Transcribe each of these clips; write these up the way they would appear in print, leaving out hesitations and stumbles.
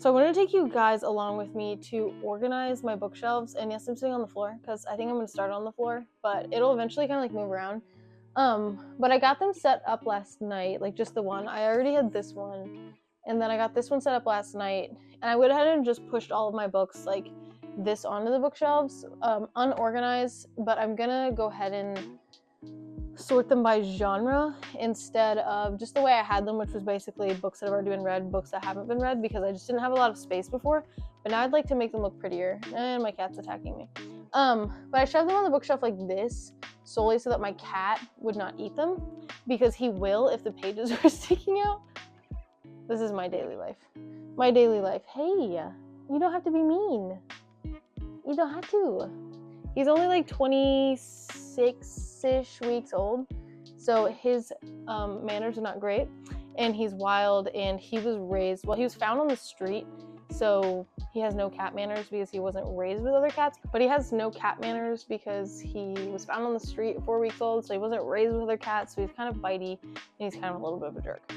So I wanted to take you guys along with me to organize my bookshelves. And yes, I'm sitting on the floor because I think I'm going to start on the floor, but it'll eventually kind of like move around. But I got them set up last night, like just the one. I already had this one, and then I got this one set up last night. And I went ahead and just pushed all of my books like this onto the bookshelves, unorganized. But I'm gonna go ahead and sort them by genre instead of just the way I had them, which was basically books that have already been read, books that haven't been read, because I just didn't have a lot of space before. But now I'd like to make them look prettier. And my cat's attacking me. But I shoved them on the bookshelf like this solely so that my cat would not eat them, because he will if the pages are sticking out. This is my daily life. My daily life. Hey, you don't have to be mean. You don't have to. He's only like 26-ish weeks old, so his manners are not great, and he's wild, and he was found on the street, so he has no cat manners because he wasn't raised with other cats, but he has no cat manners because he was found on the street at 4 weeks old, so he wasn't raised with other cats, so he's kind of bitey, and he's kind of a little bit of a jerk.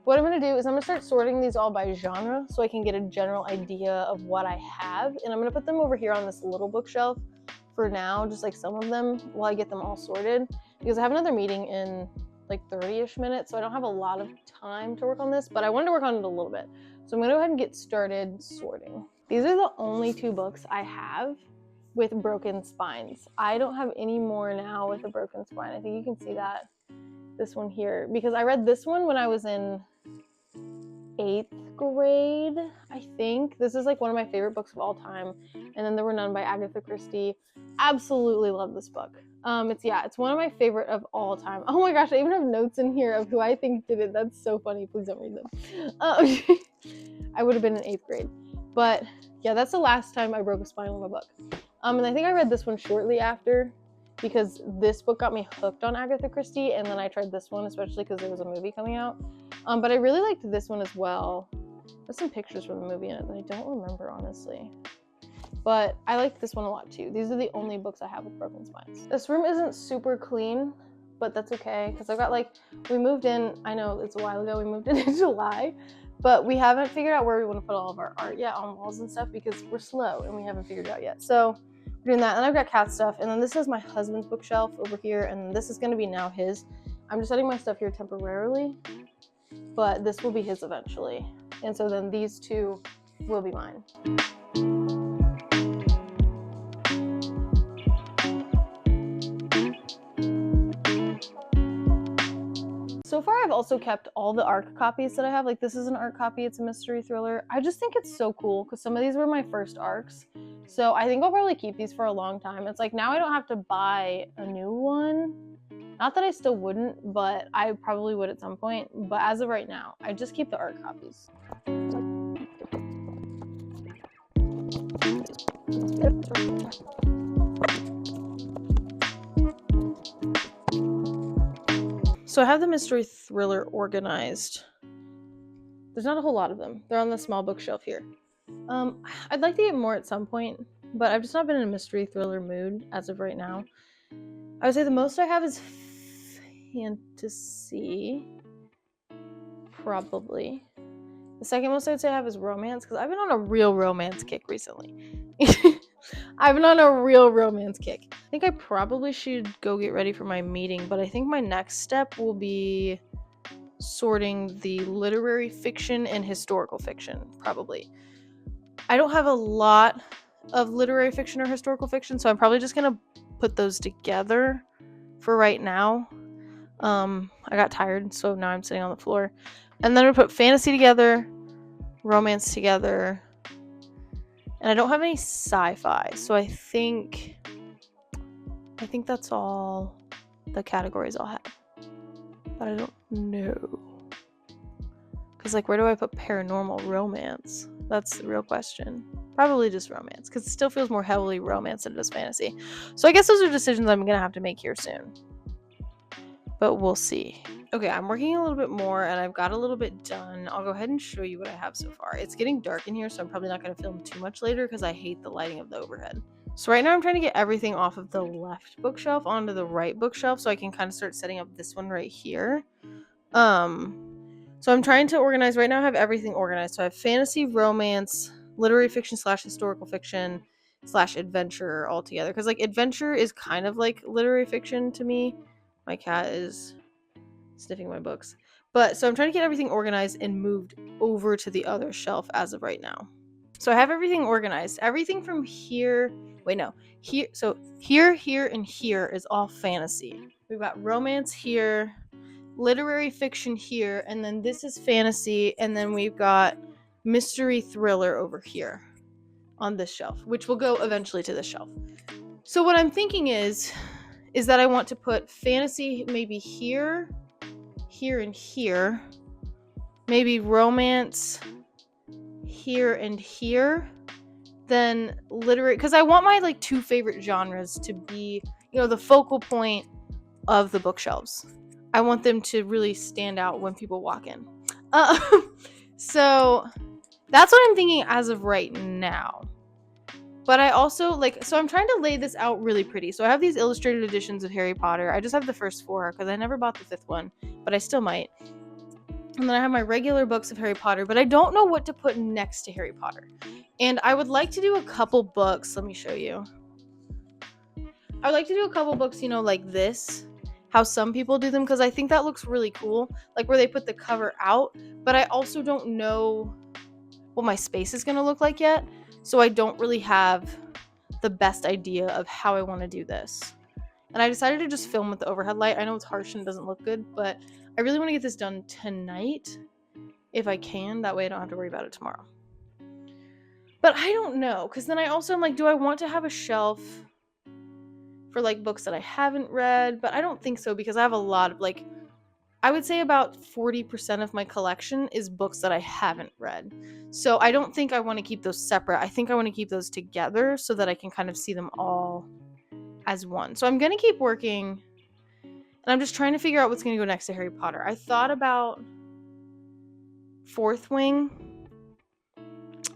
What I'm going to do is I'm going to start sorting these all by genre so I can get a general idea of what I have, and I'm going to put them over here on this little bookshelf for now, just like some of them, while I get them all sorted, because I have another meeting in like 30-ish minutes, so I don't have a lot of time to work on this, but I wanted to work on it a little bit. So I'm going to go ahead and get started sorting. These are the only 2 books I have with broken spines. I don't have any more now with a broken spine. I think you can see that. This one here, because I read this one when I was in 8th grade, I think. This is like one of my favorite books of all time. And then There Were None by Agatha Christie. Absolutely love this book. It's one of my favorite of all time. Oh my gosh, I even have notes in here of who I think did it. That's so funny. Please don't read them. I would have been in 8th grade. But yeah, that's the last time I broke a spine on a book. And I think I read this one shortly after, because this book got me hooked on Agatha Christie, and then I tried this one, especially because there was a movie coming out. But I really liked this one as well. There's some pictures from the movie in it that I don't remember, honestly. But I liked this one a lot too. These are the only books I have with broken spines. This room isn't super clean, but that's okay, because I've got we moved in, I know it's a while ago, we moved in July, but we haven't figured out where we want to put all of our art yet on walls and stuff, because we're slow and we haven't figured it out yet. So we're doing that, and I've got cat stuff, and then this is my husband's bookshelf over here, and this is going to be now his. I'm just setting my stuff here temporarily, but this will be his eventually. And so then these 2 will be mine. So far, I've also kept all the ARC copies that I have. Like, this is an ARC copy. It's a mystery thriller. I just think it's so cool because some of these were my first ARCs. So I think I'll probably keep these for a long time. It's like now I don't have to buy a new one. Not that I still wouldn't, but I probably would at some point. But as of right now, I just keep the ARC copies. So I have the mystery thriller organized. There's not a whole lot of them. They're on the small bookshelf here. I'd like to get more at some point, but I've just not been in a mystery thriller mood as of right now. I would say the most I have is fantasy, probably. The second most I'd say I have is romance, because I've been on a real romance kick recently. I've been on a real romance kick. I think I probably should go get ready for my meeting, but I think my next step will be sorting the literary fiction and historical fiction, probably. I don't have a lot of literary fiction or historical fiction, so I'm probably just going to put those together for right now. I got tired, so now I'm sitting on the floor. And then I put fantasy together, romance together, and I don't have any sci-fi, so I think that's all the categories I'll have. But I don't know. Because, where do I put paranormal romance? That's the real question. Probably just romance, because it still feels more heavily romance than it does fantasy. So I guess those are decisions I'm going to have to make here soon. But we'll see. Okay, I'm working a little bit more, and I've got a little bit done. I'll go ahead and show you what I have so far. It's getting dark in here, so I'm probably not going to film too much later, because I hate the lighting of the overhead. So right now I'm trying to get everything off of the left bookshelf onto the right bookshelf, so I can kind of start setting up this one right here. So I'm trying to organize. Right now I have everything organized. So I have fantasy, romance, literary fiction / historical fiction / adventure all together. Because like adventure is kind of like literary fiction to me. My cat is sniffing my books. But so I'm trying to get everything organized and moved over to the other shelf as of right now. So I have everything organized. Everything from here. Wait, no. Here. So here, and here is all fantasy. We've got romance here, literary fiction here, and then this is fantasy, and then we've got mystery thriller over here on this shelf, which will go eventually to this shelf. So what I'm thinking is that I want to put fantasy maybe here, and here, maybe romance here and here, then literary, because I want my like 2 favorite genres to be, the focal point of the bookshelves. I want them to really stand out when people walk in. So that's what I'm thinking as of right now. But I also so I'm trying to lay this out really pretty. So I have these illustrated editions of Harry Potter. I just have the first 4 because I never bought the 5th one, but I still might. And then I have my regular books of Harry Potter, but I don't know what to put next to Harry Potter. And I would like to do a couple books. Let me show you. I would like to do a couple books, like this, how some people do them, because I think that looks really cool, like where they put the cover out, but I also don't know what my space is going to look like yet, so I don't really have the best idea of how I want to do this. And I decided to just film with the overhead light. I know it's harsh and it doesn't look good, but I really want to get this done tonight, if I can, that way I don't have to worry about it tomorrow. But I don't know, because then I also am like, do I want to have a shelf for like books that I haven't read? But I don't think so, because I have a lot of I would say about 40% of my collection is books that I haven't read. So I don't think I want to keep those separate. I think I want to keep those together so that I can kind of see them all as one. So I'm going to keep working, and I'm just trying to figure out what's going to go next to Harry Potter. I thought about Fourth Wing,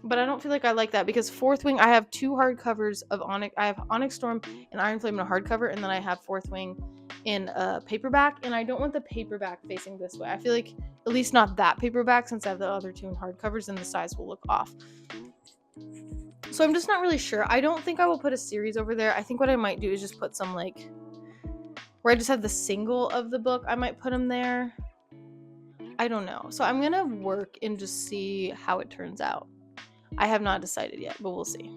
but I don't feel like I like that, because Fourth Wing, I have 2 hardcovers of Onyx. I have Onyx Storm and Iron Flame in a hardcover, and then I have Fourth Wing in a paperback, and I don't want the paperback facing this way. I feel like, at least not that paperback, since I have the other 2 in hardcovers, and the size will look off. So I'm just not really sure. I don't think I will put a series over there. I think what I might do is just put some where I just have the single of the book. I might put them there. I don't know. So I'm gonna work and just see how it turns out. I have not decided yet, but we'll see.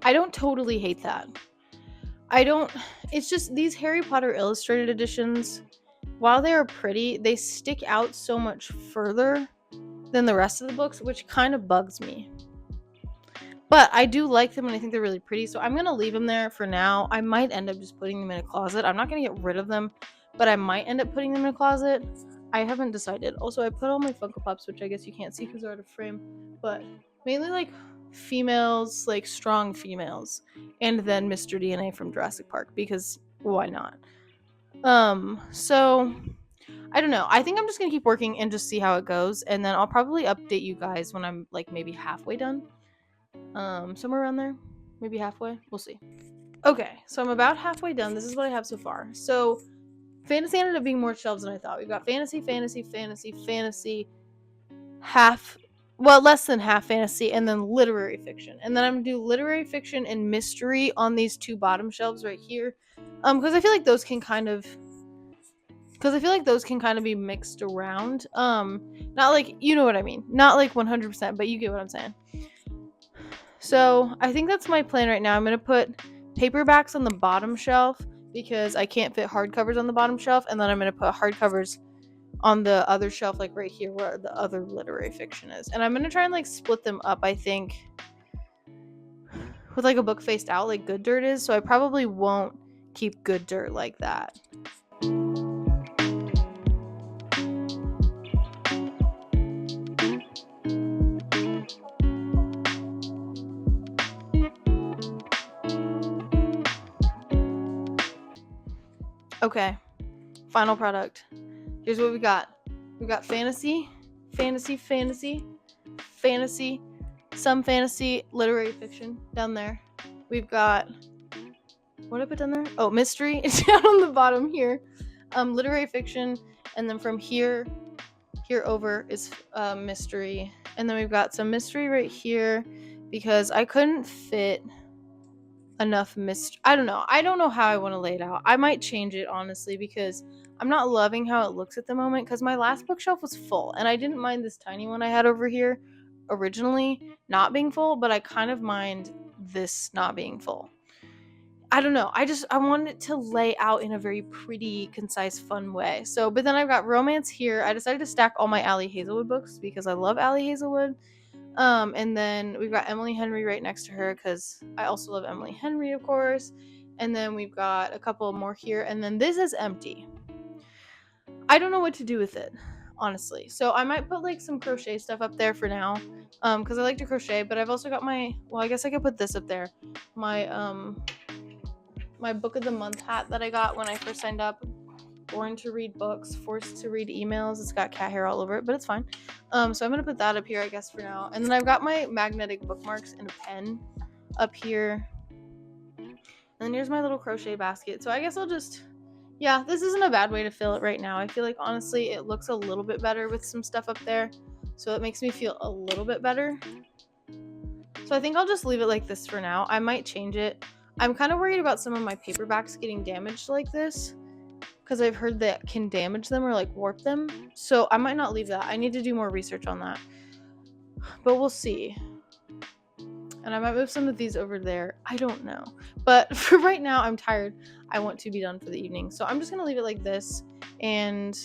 I don't totally hate that. It's just these Harry Potter illustrated editions, while they are pretty, they stick out so much further than the rest of the books, which kind of bugs me. But I do like them, and I think they're really pretty, so I'm going to leave them there for now. I might end up just putting them in a closet. I'm not going to get rid of them, but I might end up putting them in a closet. I haven't decided. Also, I put all my Funko Pops, which I guess you can't see because they're out of frame, but mainly females, strong females, and then Mr. DNA from Jurassic Park, because why not? So I don't know. I think I'm just going to keep working and just see how it goes, and then I'll probably update you guys when I'm maybe halfway done. Somewhere around there, maybe halfway, we'll see. Okay, so I'm about halfway done. This is what I have so far. So fantasy ended up being more shelves than I thought. We've got fantasy, less than half fantasy, and then literary fiction. And then I'm gonna do literary fiction and mystery on these 2 bottom shelves right here, because I feel like those can kind of be mixed around. Not you know what I mean, not 100%, but you get what I'm saying. So I think that's my plan right now. I'm going to put paperbacks on the bottom shelf because I can't fit hardcovers on the bottom shelf. And then I'm going to put hardcovers on the other shelf, right here where the other literary fiction is. And I'm going to try and split them up, I think, with a book faced out like Good Dirt is. So I probably won't keep Good Dirt like that. Okay, final product. Here's what we got. We got fantasy, some fantasy literary fiction down there. We've got, what did I put down there? Oh, mystery. It's down on the bottom here. Literary fiction, and then from here over is mystery, and then we've got some mystery right here because I couldn't fit enough mystery. I don't know how I want to lay it out. I might change it honestly because I'm not loving how it looks at the moment, because my last bookshelf was full and I didn't mind this tiny one I had over here originally not being full, but I kind of mind this not being full. I don't know. I want it to lay out in a very pretty, concise, fun way. So, but then I've got romance here. I decided to stack all my Ali Hazelwood books because I love Ali Hazelwood. And then we've got Emily Henry right next to her because I also love Emily Henry, of course. And then we've got a couple more here. And then this is empty. I don't know what to do with it, honestly. So I might put like some crochet stuff up there for now, because I like to crochet. But I've also got my, well, I guess I could put this up there. My book of the month hat that I got when I first signed up. Born to read books, forced to read emails. It's got cat hair all over it, but it's fine. So I'm gonna put that up here, I guess, for now. And then I've got my magnetic bookmarks and a pen up here. And then here's my little crochet basket. So I guess I'll just, yeah, this isn't a bad way to fill it right now. I feel like honestly it looks a little bit better with some stuff up there. So it makes me feel a little bit better. So I think I'll just leave it like this for now. I might change it. I'm kind of worried about some of my paperbacks getting damaged like this, because I've heard that can damage them or like warp them. So I might not leave that. I need to do more research on that. But we'll see. And I might move some of these over there. I don't know. But for right now, I'm tired. I want to be done for the evening. So I'm just going to leave it like this and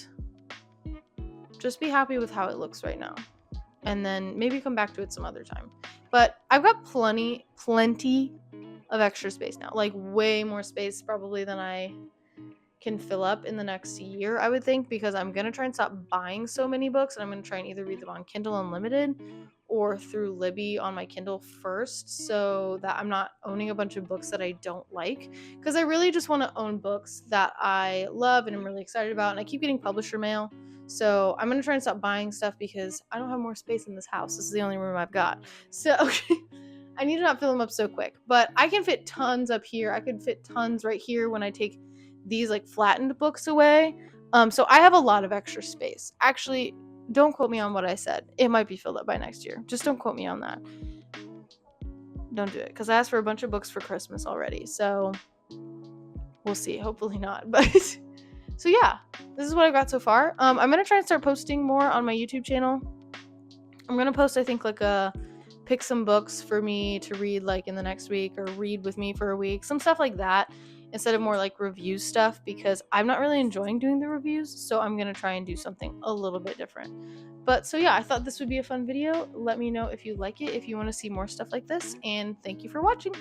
just be happy with how it looks right now. And then maybe come back to it some other time. But I've got plenty of extra space now. Like way more space probably than I can fill up in the next year, I would think, because I'm going to try and stop buying so many books, and I'm going to try and either read them on Kindle Unlimited or through Libby on my Kindle first, so that I'm not owning a bunch of books that I don't like, because I really just want to own books that I love and I'm really excited about, and I keep getting publisher mail. So I'm going to try and stop buying stuff because I don't have more space in this house. This is the only room I've got. So I need to not fill them up so quick. But I can fit tons up here. I could fit tons right here when I take these like flattened books away. So I have a lot of extra space. Actually, don't quote me on what I said. It might be filled up by next year. Just don't quote me on that. Don't do it, because I asked for a bunch of books for Christmas already. So we'll see. Hopefully not. But so yeah, this is what I've got so far. I'm going to try and start posting more on my YouTube channel. I'm going to post, I think, like pick some books for me to read like in the next week, or read with me for a week. Some stuff like that, instead of more like review stuff, because I'm not really enjoying doing the reviews. So I'm going to try and do something a little bit different. But so yeah, I thought this would be a fun video. Let me know if you like it, if you want to see more stuff like this, and thank you for watching.